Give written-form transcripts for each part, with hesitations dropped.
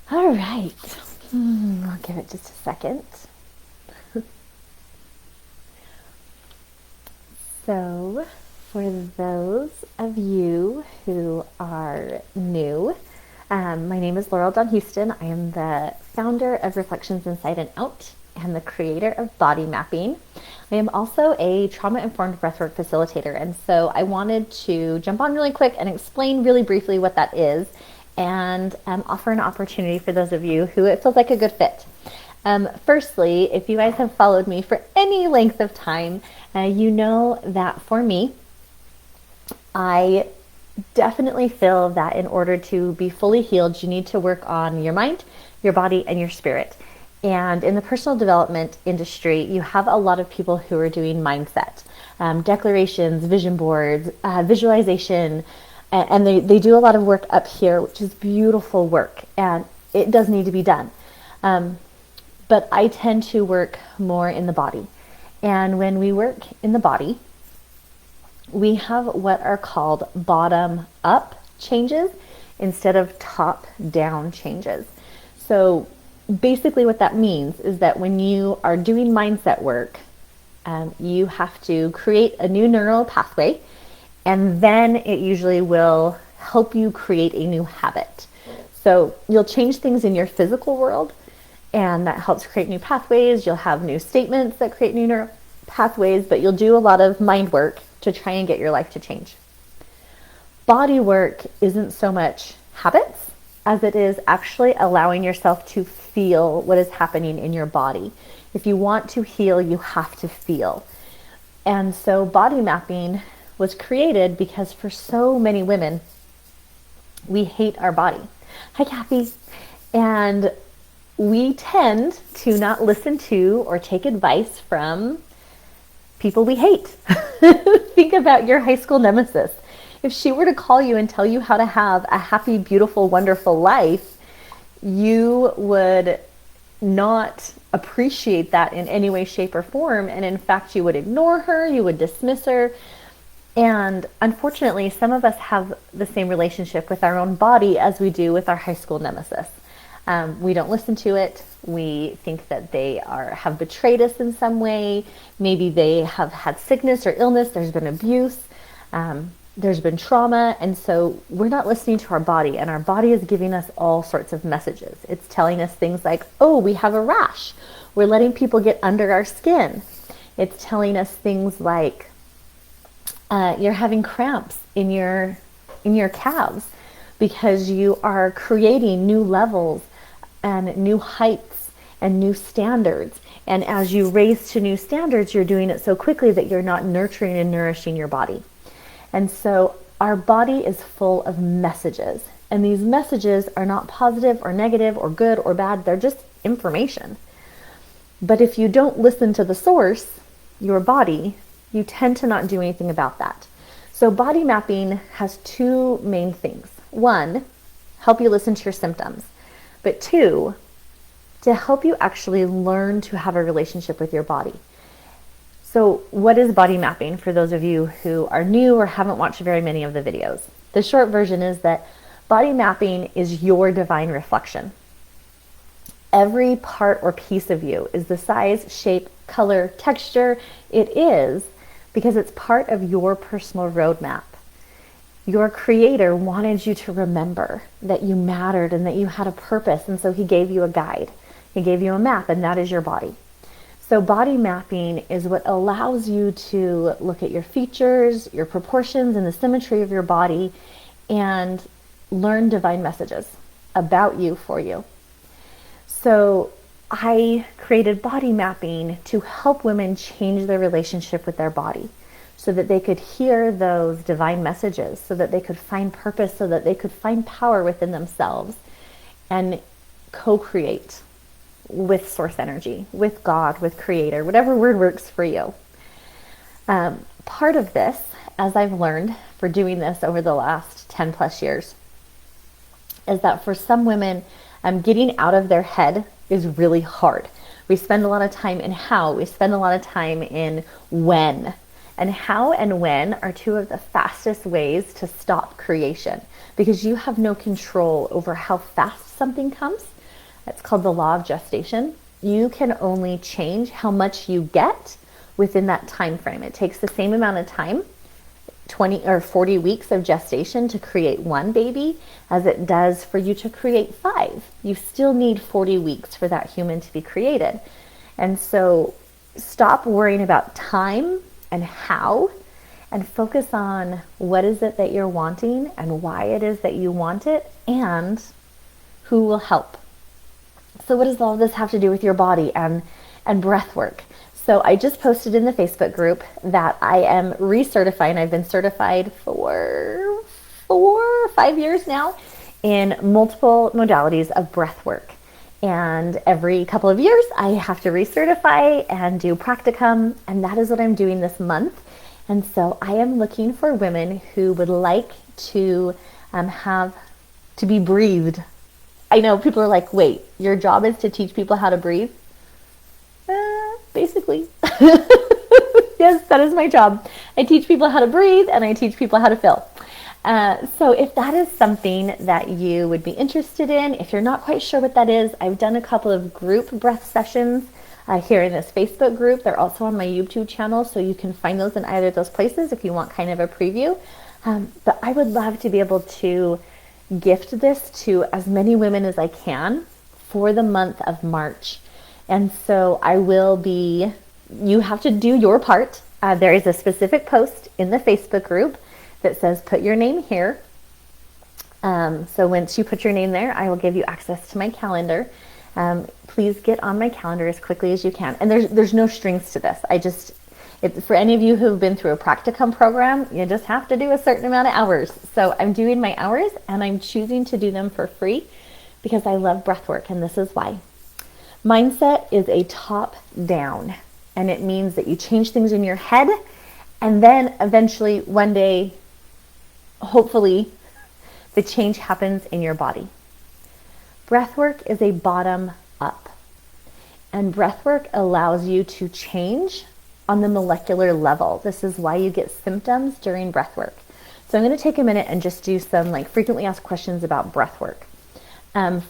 All right. I'll give it just a second. So, for those of you who are new, my name is Laurel Dawn Houston. I am the founder of Reflections Inside and Out and the creator of Body Mapping. I am also a trauma-informed breathwork facilitator, and so I wanted to jump on really quick and explain really briefly what that is and offer an opportunity for those of you who it feels like a good fit. Firstly, if you guys have followed me for any length of time, you know that for me, I definitely feel that in order to be fully healed, you need to work on your mind, your body, and your spirit. And in the personal development industry, you have a lot of people who are doing mindset, declarations, vision boards, visualization, and they do a lot of work up here, which is beautiful work, and it does need to be done. But I tend to work more in the body. And when we work in the body, we have what are called bottom up changes instead of top down changes. So basically what that means is that when you are doing mindset work, you have to create a new neural pathway, and then it usually will help you create a new habit. So you'll change things in your physical world, and that helps create new pathways. You'll have new statements that create new neural pathways, but you'll do a lot of mind work to try and get your life to change. Body work isn't so much habits as it is actually allowing yourself to feel what is happening in your body. If you want to heal, you have to feel. And so body mapping was created because for so many women, we hate our body. Hi, Kathy. And we tend to not listen to or take advice from people we hate. Think about your high school nemesis. If she were to call you and tell you how to have a happy, beautiful, wonderful life, you would not appreciate that in any way, shape, or form. And in fact, you would ignore her, you would dismiss her. And unfortunately, some of us have the same relationship with our own body as we do with our high school nemesis. We don't listen to it. We think that they have betrayed us in some way. Maybe they have had sickness or illness. There's been abuse. There's been trauma. And so we're not listening to our body. And our body is giving us all sorts of messages. It's telling us things like, oh, we have a rash. We're letting people get under our skin. It's telling us things like, you're having cramps in your calves because you are creating new levels and new heights and new standards. And as you raise to new standards, you're doing it so quickly that you're not nurturing and nourishing your body. And so our body is full of messages. And these messages are not positive or negative or good or bad. They're just information. But if you don't listen to the source, your body, you tend to not do anything about that. So body mapping has two main things. One, help you listen to your symptoms. But two, to help you actually learn to have a relationship with your body. So what is body mapping for those of you who are new or haven't watched very many of the videos? The short version is that body mapping is your divine reflection. Every part or piece of you is the size, shape, color, texture it is because it's part of your personal roadmap. Your creator wanted you to remember that you mattered and that you had a purpose, and so he gave you a guide. He gave you a map, and that is your body. So body mapping is what allows you to look at your features, your proportions, and the symmetry of your body and learn divine messages about you for you. So I created body mapping to help women change their relationship with their body so that they could hear those divine messages, so that they could find purpose, so that they could find power within themselves and co-create with source energy, with God, with creator, whatever word works for you. Part of this, as I've learned for doing this over the last 10 plus years, is that for some women, getting out of their head is really hard. We spend a lot of time in how, we spend a lot of time in when. And how and when are two of the fastest ways to stop creation because you have no control over how fast something comes. It's called the law of gestation. You can only change how much you get within that time frame. It takes the same amount of time, 20 or 40 weeks of gestation to create one baby as it does for you to create 5. You still need 40 weeks for that human to be created. And so stop worrying about time and how, and focus on what is it that you're wanting and why it is that you want it and who will help. So what does all of this have to do with your body and breath work? So I just posted in the Facebook group that I am recertifying. I've been certified for 4 or 5 years now in multiple modalities of breath work. And every couple of years I have to recertify and do practicum, and that is what I'm doing this month. And so I am looking for women who would like to have to be breathed. I know people are like, wait, your job is to teach people how to breathe? Basically. Yes, that is my job. I teach people how to breathe and I teach people how to fill. So if that is something that you would be interested in, if you're not quite sure what that is, I've done a couple of group breath sessions here in this Facebook group. They're also on my YouTube channel, so you can find those in either of those places if you want kind of a preview. But I would love to be able to gift this to as many women as I can for the month of March. And so you have to do your part. There is a specific post in the Facebook group that says, put your name here. So once you put your name there, I will give you access to my calendar. Please get on my calendar as quickly as you can. And there's no strings to this. For any of you who've been through a practicum program, you just have to do a certain amount of hours. So I'm doing my hours and I'm choosing to do them for free because I love breath work, and this is why. Mindset is a top down, and it means that you change things in your head, and then eventually one day, hopefully, the change happens in your body. Breathwork is a bottom up, and breathwork allows you to change on the molecular level. This is why you get symptoms during breathwork. So I'm going to take a minute and just do some frequently asked questions about breathwork.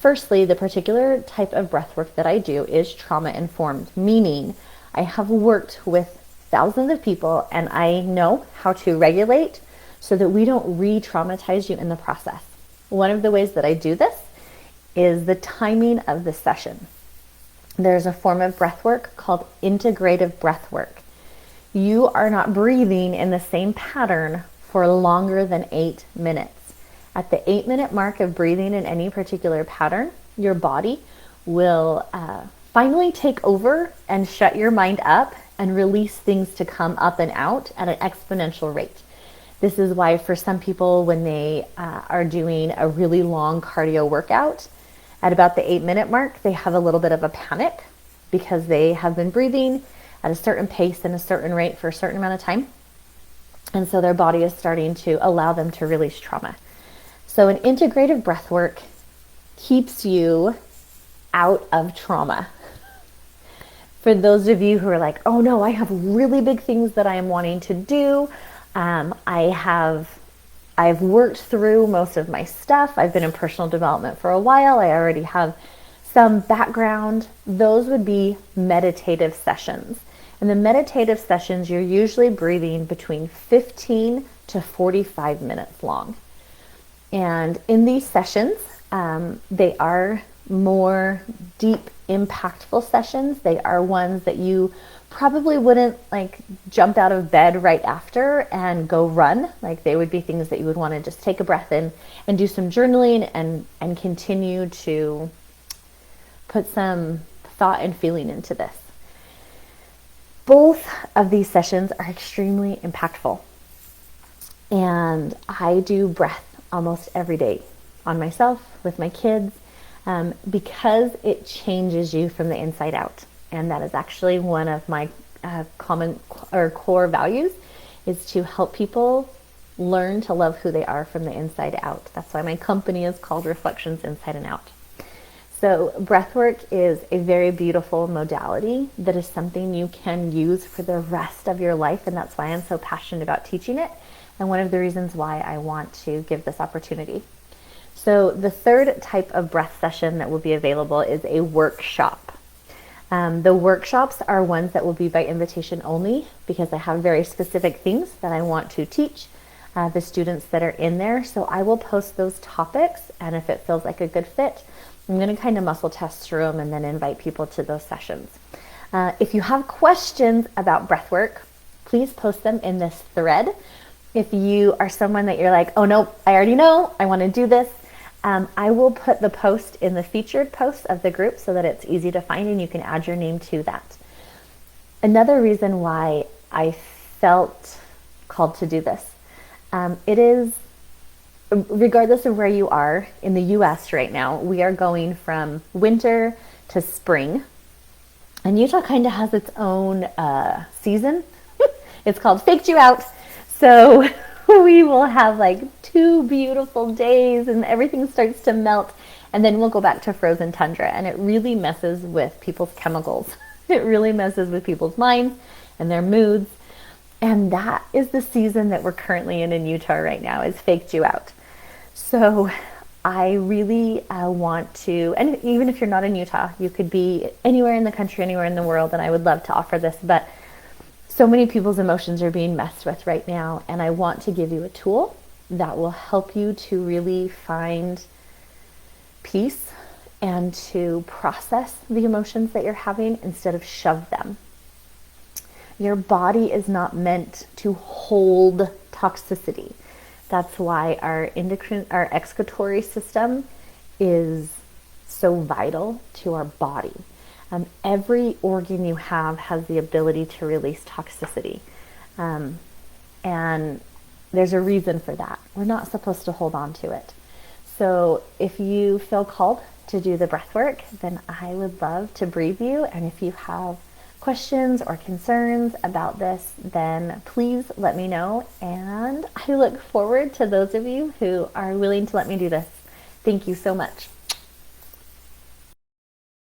Firstly, the particular type of breathwork that I do is trauma-informed, meaning I have worked with thousands of people and I know how to regulate so that we don't re-traumatize you in the process. One of the ways that I do this is the timing of the session. There's a form of breathwork called integrative breathwork. You are not breathing in the same pattern for longer than 8 minutes. At the 8-minute mark of breathing in any particular pattern, your body will finally take over and shut your mind up and release things to come up and out at an exponential rate. This is why for some people, when they are doing a really long cardio workout, at about the 8-minute mark, they have a little bit of a panic because they have been breathing at a certain pace and a certain rate for a certain amount of time. And so their body is starting to allow them to release trauma. So an integrative breath work keeps you out of trauma. For those of you who are like, oh no, I have really big things that I am wanting to do. I've worked through most of my stuff. I've been in personal development for a while. I already have some background. Those would be meditative sessions. In the meditative sessions, you're usually breathing between 15 to 45 minutes long. And in these sessions, they are more deep, impactful sessions. They are ones that you probably wouldn't jump out of bed right after and go run. They would be things that you would want to just take a breath in and do some journaling and continue to put some thought and feeling into this. Both of these sessions are extremely impactful. And I do breath almost every day on myself, with my kids, because it changes you from the inside out. And that is actually one of my common or core values, is to help people learn to love who they are from the inside out. That's why my company is called Reflections Inside and Out. So breathwork is a very beautiful modality that is something you can use for the rest of your life, and that's why I'm so passionate about teaching it, and one of the reasons why I want to give this opportunity. So the third type of breath session that will be available is a workshop. The workshops are ones that will be by invitation only because I have very specific things that I want to teach the students that are in there. So I will post those topics, and if it feels like a good fit, I'm going to kind of muscle test through them and then invite people to those sessions. If you have questions about breath work, please post them in this thread. If you are someone that you're like, oh no, I already know, I want to do this, I will put the post in the featured posts of the group so that it's easy to find and you can add your name to that. Another reason why I felt called to do this, it is, regardless of where you are in the US right now, we are going from winter to spring. And Utah kind of has its own season. It's called Faked You Out. So we will have like 2 beautiful days and everything starts to melt. And then we'll go back to frozen tundra. And it really messes with people's chemicals. It really messes with people's minds and their moods. And that is the season that we're currently in Utah right now, is Faked You Out. So I really want to, and even if you're not in Utah, you could be anywhere in the country, anywhere in the world, and I would love to offer this, but so many people's emotions are being messed with right now, and I want to give you a tool that will help you to really find peace and to process the emotions that you're having instead of shove them. Your body is not meant to hold toxicity. That's why our excretory system is so vital to our body. Every organ you have has the ability to release toxicity. And there's a reason for that. We're not supposed to hold on to it. So if you feel called to do the breath work, then I would love to brief you. And if you have questions or concerns about this, then please let me know. And I look forward to those of you who are willing to let me do this. Thank you so much.